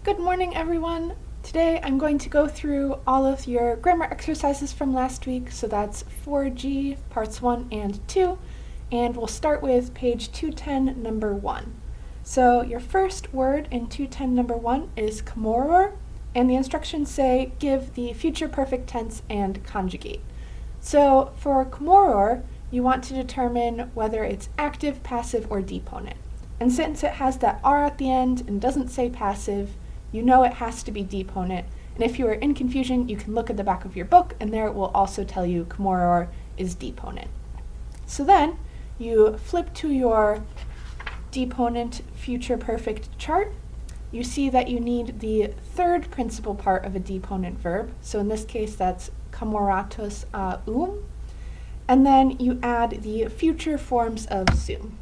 Good morning, everyone. Today I'm going to go through all of your grammar exercises from last week, so that's 4G, parts 1 and 2, and we'll start with page 210, number 1. So your first word in 210, number 1 is komoror, and the instructions say give the future perfect tense and conjugate. So for komoror, you want to determine whether it's active, passive, or deponent. And since it has that R at the end and doesn't say passive, you know it has to be deponent. And if you are in confusion, you can look at the back of your book, and there it will also tell you komoror is deponent. So then you flip to your deponent future perfect chart. You see that you need the third principal part of a deponent verb. So in this case, that's komoratos and then you add the future forms of sum.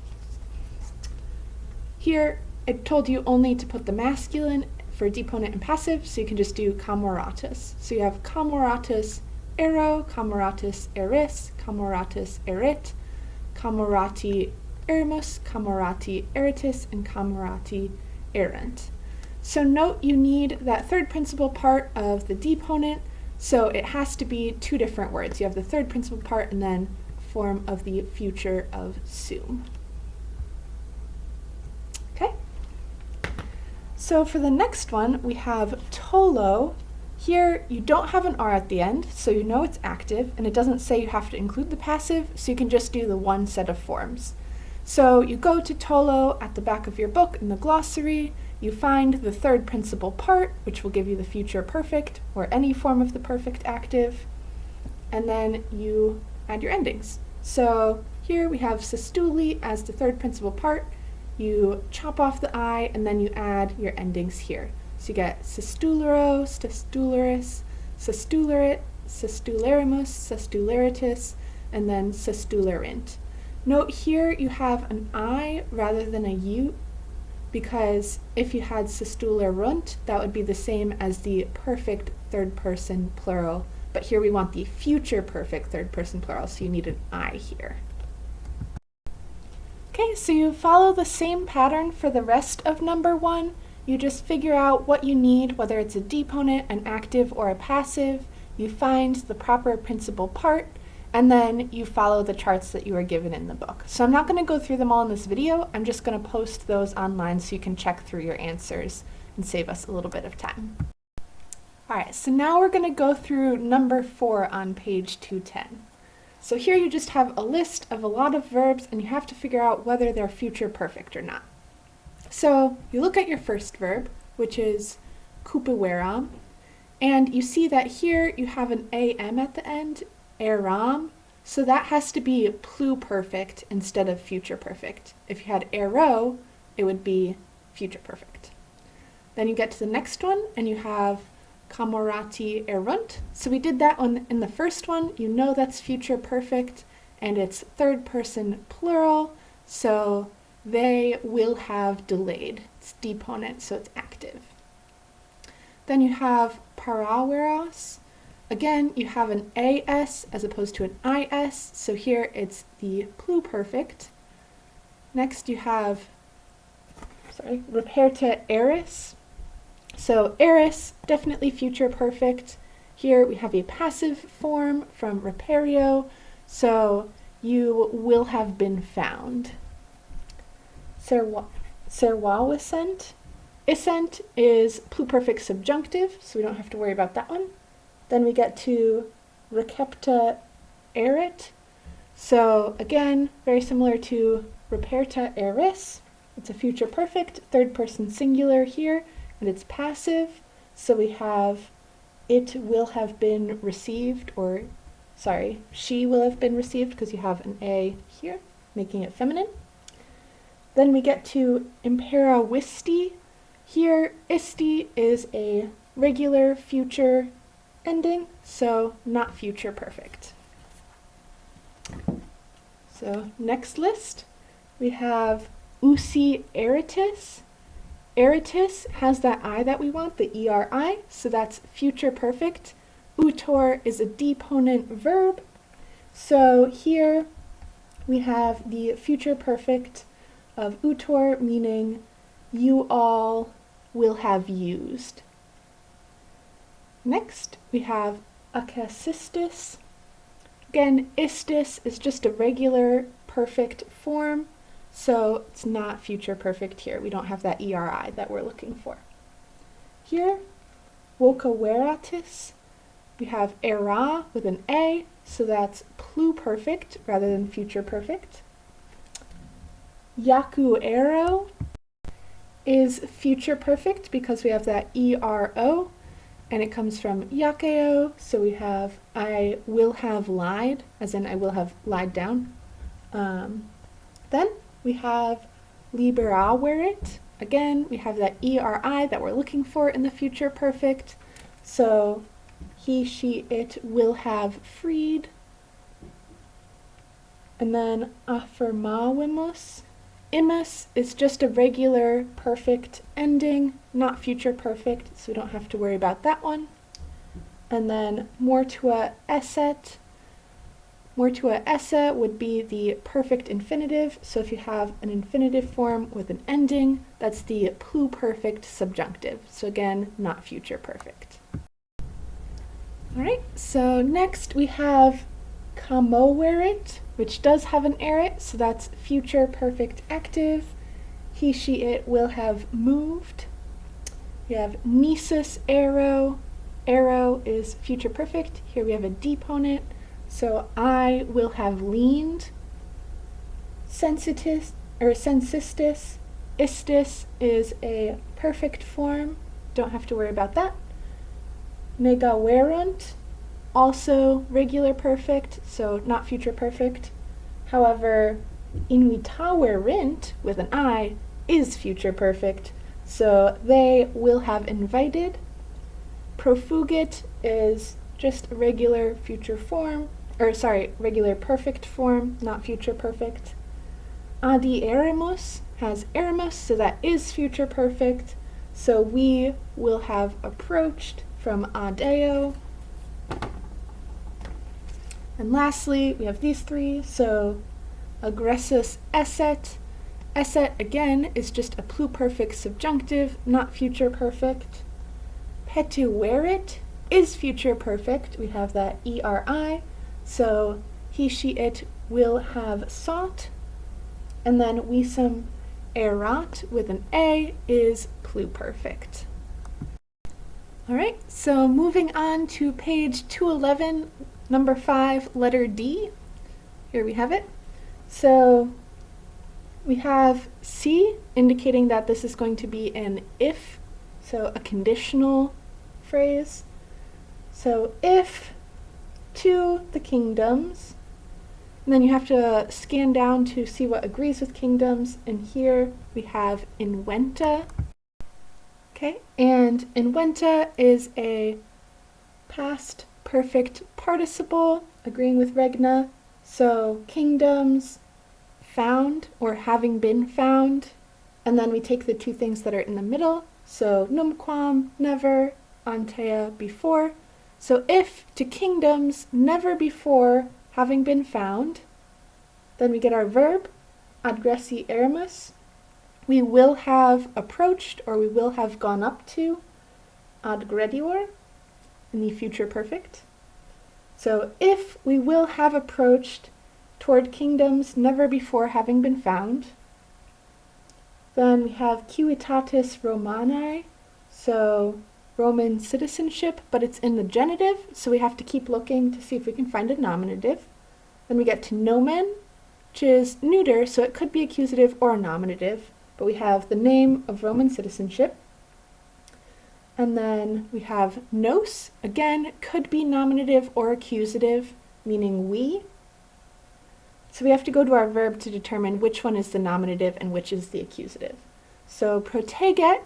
Here, it told you only to put the masculine for deponent and passive, so you can just do komoratos. So you have komoratos ero, komoratos eris, komoratos erit, komorati erimus, komorati eritis, and komorati erant. So note you need that third principal part of the deponent, so it has to be two different words. You have the third principal part and then form of the future of sum. Okay? So for the next one, we have tolo. Here, you don't have an R at the end, so you know it's active, and it doesn't say you have to include the passive, so you can just do the one set of forms. So you go to tolo at the back of your book in the glossary, you find the third principal part, which will give you the future perfect, or any form of the perfect active, and then you add your endings. So here we have sestuli as the third principal part. You chop off the I, and then you add your endings here. So you get sestulero, sestuleris, sestulerit, sestulerimus, sestuleritis, and then sestulerint. Note here you have an I rather than a U, because if you had sestulerunt, that would be the same as the perfect third person plural, but here we want the future perfect third person plural, so you need an I here. Okay, so you follow the same pattern for the rest of number 1. You just figure out what you need, whether it's a deponent, an active, or a passive. You find the proper principal part, and then you follow the charts that you are given in the book. So I'm not going to go through them all in this video. I'm just going to post those online so you can check through your answers and save us a little bit of time. Alright, so now we're going to go through number 4 on page 210. So here you just have a list of a lot of verbs, and you have to figure out whether they're future perfect or not. So you look at your first verb, which is kupiweram, and you see that here you have an am at the end, eram, so that has to be pluperfect instead of future perfect. If you had ero, it would be future perfect. Then you get to the next one, and you have komorati erunt. So we did that in the first one. You know that's future perfect, and it's third person plural, so they will have delayed. It's deponent, so it's active. Then you have paraweros. Again, you have an as as opposed to an is, so here it's the pluperfect. Next you have, reperta eris. So eris, definitely future perfect. Here we have a passive form from reperio, so you will have been found. Serwawisent. Isent is pluperfect subjunctive, so we don't have to worry about that one. Then we get to recepta erit. So again, very similar to reperta eris. It's a future perfect, third person singular here, and it's passive, so we have it will have been received, or she will have been received, because you have an a here, making it feminine. Then we get to imperawisti. Here, isti is a regular future ending, so not future perfect. So next list, we have usi eritis. Eritis has that I that we want, the eri, so that's future perfect. Utor is a deponent verb, so here we have the future perfect of utor, meaning you all will have used. Next, we have akasistis. Again, istis is just a regular perfect form, so it's not future perfect here. We don't have that ERI that we're looking for. Here, vocaweratis, we have era with an A, so that's pluperfect rather than future perfect. Yakuero is future perfect because we have that ERO, and it comes from yakeo, so we have I will have lied, as in I will have lied down. Then we have liberaverit. Again, we have that ERI that we're looking for in the future perfect. So he, she, it will have freed. And then affirmavimus. Imus is just a regular perfect ending, not future perfect, so we don't have to worry about that one. And then mortua esset. Mortua esse would be the perfect infinitive, so if you have an infinitive form with an ending, that's the pluperfect subjunctive. So again, not future perfect. All right, so next we have kamoverit, which does have an erit, so that's future perfect active. He, she, it will have moved. We have nisus ero. Ero is future perfect. Here we have a deponent, so I will have leaned. Sensitis or sensistis. Istis is a perfect form. Don't have to worry about that. Negaverunt, also regular perfect, so not future perfect. However, invitaverint with an I is future perfect, so they will have invited. Profugit is just a regular future form, regular perfect form, not future perfect. Adierimus has erimus, so that is future perfect, so we will have approached from adeo. And lastly, we have these three, so agressus esset. Esset, again, is just a pluperfect subjunctive, not future perfect. Petuerit is future perfect. We have that ERI, so he, she, it will have sought. And then visum erat with an A is pluperfect. All right, so moving on to page 211, number 5, letter D. Here we have it. So we have C, indicating that this is going to be an if, so a conditional phrase. So if to the kingdoms, and then you have to scan down to see what agrees with kingdoms, and here we have inventa. Okay, and inventa is a past perfect participle, agreeing with regna. So kingdoms, found, or having been found. And then we take the two things that are in the middle. So numquam, never, antea, before. So if to kingdoms, never before having been found, then we get our verb, adgressi erimus. We will have approached, or we will have gone up to, adgredior, in the future perfect. So if we will have approached toward kingdoms never before having been found, then we have civitatis Romanae, so Roman citizenship, but it's in the genitive, so we have to keep looking to see if we can find a nominative. Then we get to nomen, which is neuter, so it could be accusative or a nominative, but we have the name of Roman citizenship. And then we have nos, again, could be nominative or accusative, meaning we. So we have to go to our verb to determine which one is the nominative and which is the accusative. So proteget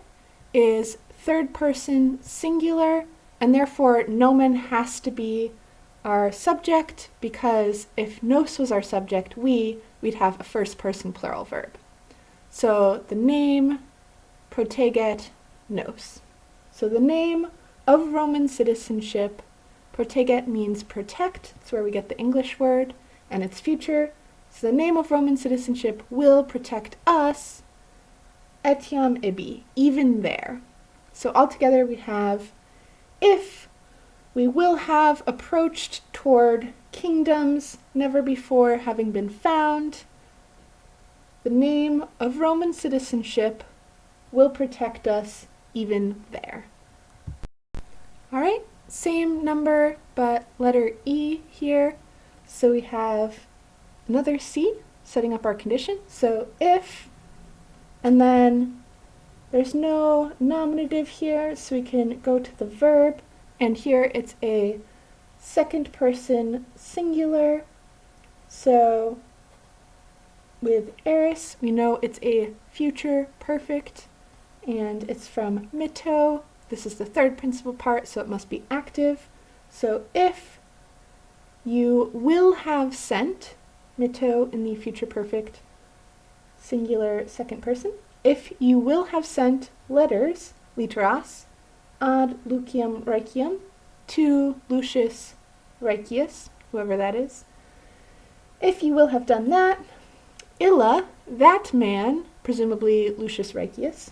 is third person singular, and therefore nomen has to be our subject, because if nos was our subject, we'd have a first person plural verb. So the name, proteget, nos. So the name of Roman citizenship, proteget means protect, that's where we get the English word, and it's future. So the name of Roman citizenship will protect us, etiam ibi, even there. So altogether we have, if we will have approached toward kingdoms never before having been found, the name of Roman citizenship will protect us even there. All right, same number, but letter E here. So we have another C, setting up our condition. So if, and then there's no nominative here, so we can go to the verb, and here it's a second person singular. So with eris, we know it's a future perfect, and it's from mito. This is the third principal part, so it must be active. So if you will have sent, mito in the future perfect, singular second person, if you will have sent letters, literas, ad Lucium Raecium, to Lucius Raecius, whoever that is. If you will have done that, illa, that man, presumably Lucius Raecius.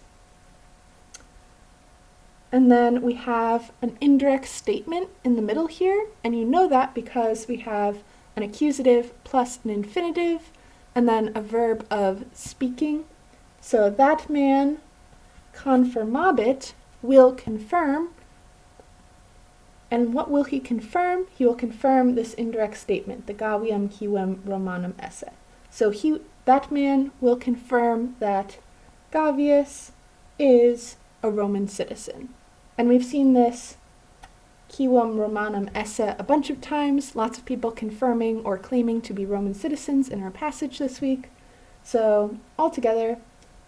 And then we have an indirect statement in the middle here, and you know that because we have an accusative plus an infinitive, and then a verb of speaking. So that man confirmabit will confirm. And what will he confirm? He will confirm this indirect statement, the Gavium Quem Romanum esse. So that man will confirm that Gavius is a Roman citizen. And we've seen this Quem Romanum esse a bunch of times, lots of people confirming or claiming to be Roman citizens in our passage this week. So altogether,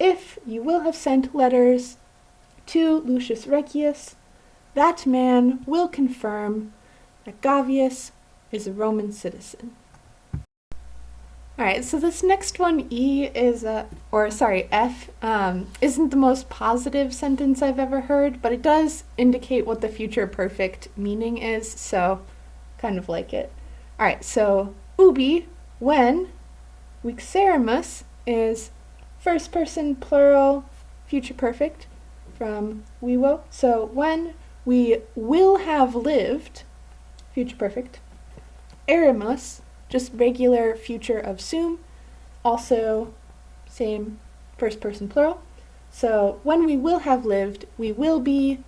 if you will have sent letters to Lucius Raecius, that man will confirm that Gavius is a Roman citizen. Alright, so this next one, F, isn't the most positive sentence I've ever heard, but it does indicate what the future perfect meaning is, so kind of like it. Alright, so ubi, when, vixerimus is first person plural future perfect from vivo. So when we will have lived, future perfect. Erimus, just regular future of sum, also same first person plural. So when we will have lived, we will be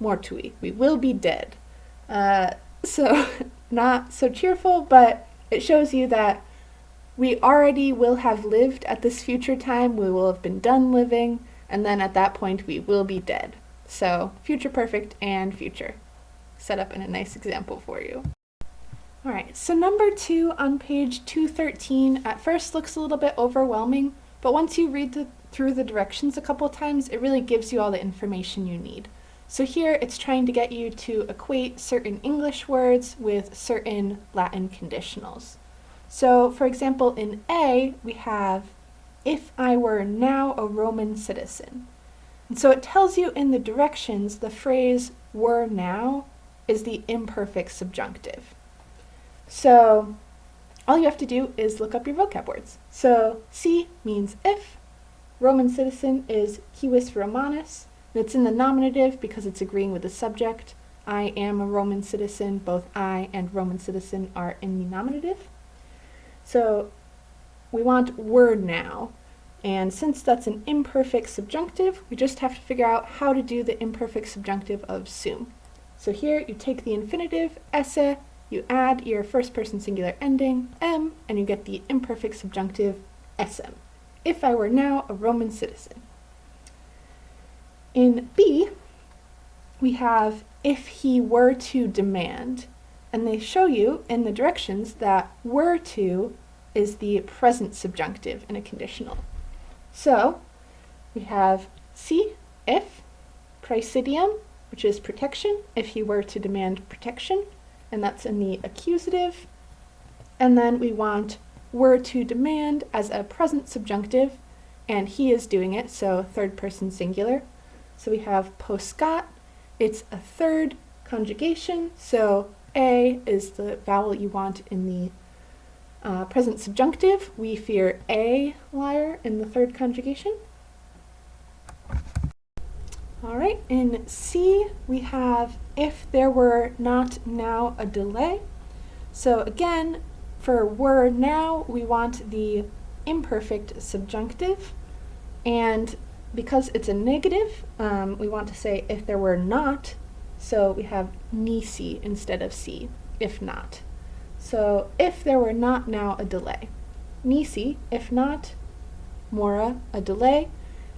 mortui, we will be dead. So not so cheerful, but it shows you that we already will have lived at this future time, we will have been done living, and then at that point we will be dead. So future perfect and future. Set up in a nice example for you. Alright, so number 2 on page 213 at first looks a little bit overwhelming, but once you read through the directions a couple times, it really gives you all the information you need. So here it's trying to get you to equate certain English words with certain Latin conditionals. So for example, in A, we have, if I were now a Roman citizen. And so it tells you in the directions the phrase were now is the imperfect subjunctive. So all you have to do is look up your vocab words. So si means if, Roman citizen is civis Romanus, and it's in the nominative because it's agreeing with the subject. I am a Roman citizen, both I and Roman citizen are in the nominative. So we want were now. And since that's an imperfect subjunctive, we just have to figure out how to do the imperfect subjunctive of sum. So here you take the infinitive, esse, you add your first person singular ending, m, and you get the imperfect subjunctive, sm. If I were now a Roman citizen. In B, we have if he were to demand, and they show you in the directions that were to is the present subjunctive in a conditional. So we have C, if, praesidium, which is protection, if he were to demand protection, and that's in the accusative. And then we want were to demand as a present subjunctive, and he is doing it, so third person singular. So we have poscat, it's a third conjugation, so A is the vowel you want in the present subjunctive. We fear a liar in the third conjugation. All right, in C, we have if there were not now a delay. So again, for were now, we want the imperfect subjunctive. And because it's a negative, we want to say if there were not. So we have nisi instead of si, if not. So if there were not now a delay. Nisi, if not, mora, a delay.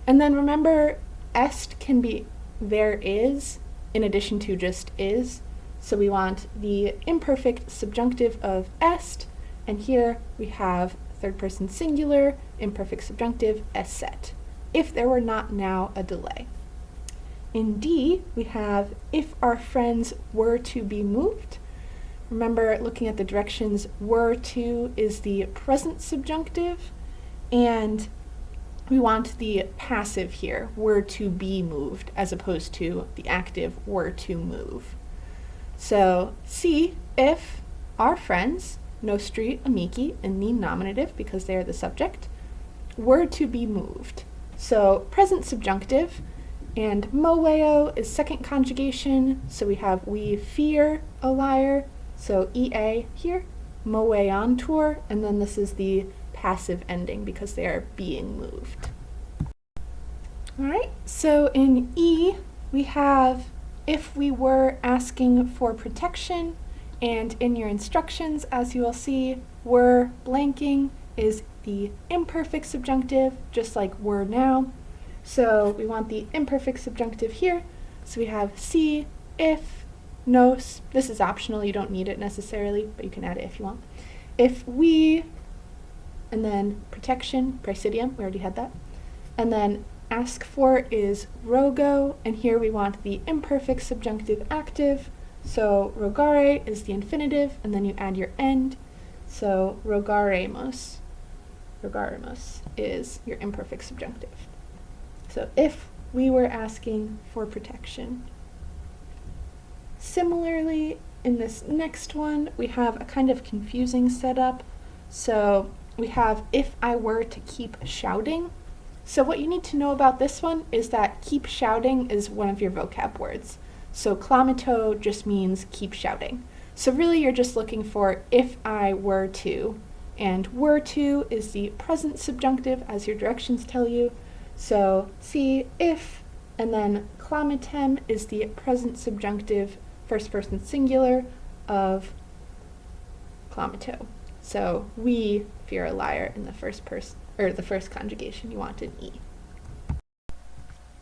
And then remember, est can be there is in addition to just is. So we want the imperfect subjunctive of est, and here we have third person singular, imperfect subjunctive, esset, if there were not now a delay. In D, we have if our friends were to be moved. Remember, looking at the directions, were to is the present subjunctive, and we want the passive here, were to be moved, as opposed to the active were to move. So C, if our friends, nostri amici, and the nominative, because they are the subject, were to be moved. So present subjunctive, and moeo is second conjugation, so we have we fear a liar, so ea here, moeantur, and then this is the passive ending because they are being moved. All right, so in E, we have if we were asking for protection, and in your instructions, as you will see, were blanking is the imperfect subjunctive, just like were now. So we want the imperfect subjunctive here. So we have si, if, nos. This is optional, you don't need it necessarily, but you can add it if you want. If we, and then protection, praesidium, we already had that. And then ask for is rogo, and here we want the imperfect subjunctive active. So rogare is the infinitive, and then you add your end. So rogaremos. Rogaremos is your imperfect subjunctive. So if we were asking for protection. Similarly, in this next one, we have a kind of confusing setup. So we have if I were to keep shouting. So what you need to know about this one is that keep shouting is one of your vocab words. So klamito just means keep shouting. So really you're just looking for if I were to, and were to is the present subjunctive as your directions tell you. So see if, and then klamitem is the present subjunctive first person singular of klamito. So we fear a liar in the first person, or the first conjugation, you want an E.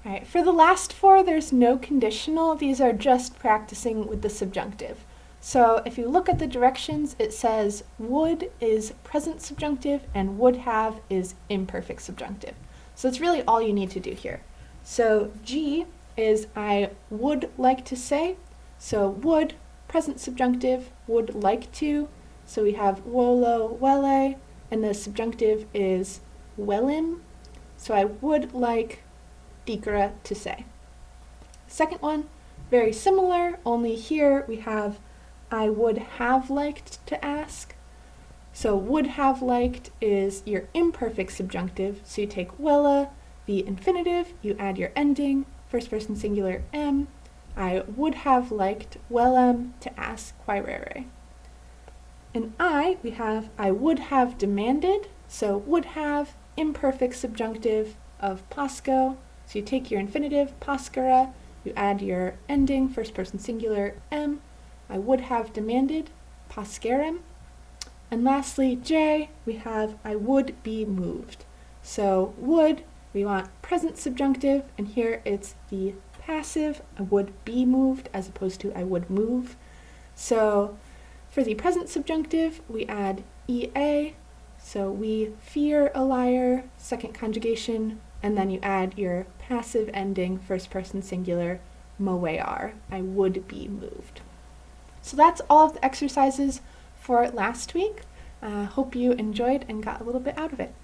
All right, for the last four, there's no conditional. These are just practicing with the subjunctive. So if you look at the directions, it says would is present subjunctive and would have is imperfect subjunctive. So that's really all you need to do here. So G is I would like to say. So would, present subjunctive, would like to. So we have wolo, wele, and the subjunctive is welim. So I would like dikra to say. Second one, very similar, only here we have I would have liked to ask. So would have liked is your imperfect subjunctive, so you take wella, the infinitive, you add your ending, first person singular m. I would have liked wellem to ask quaerere. In I, we have I would have demanded, so would have, imperfect subjunctive of pasco, so you take your infinitive, pascara, you add your ending, first person singular, m. I would have demanded, pascarem. And lastly, J, we have I would be moved. So would, we want present subjunctive, and here it's the passive, I would be moved, as opposed to I would move. So for the present subjunctive, we add ea, so we fear a liar, second conjugation, and then you add your passive ending, first person singular, moear, I would be moved. So that's all of the exercises for last week. Hope you enjoyed and got a little bit out of it.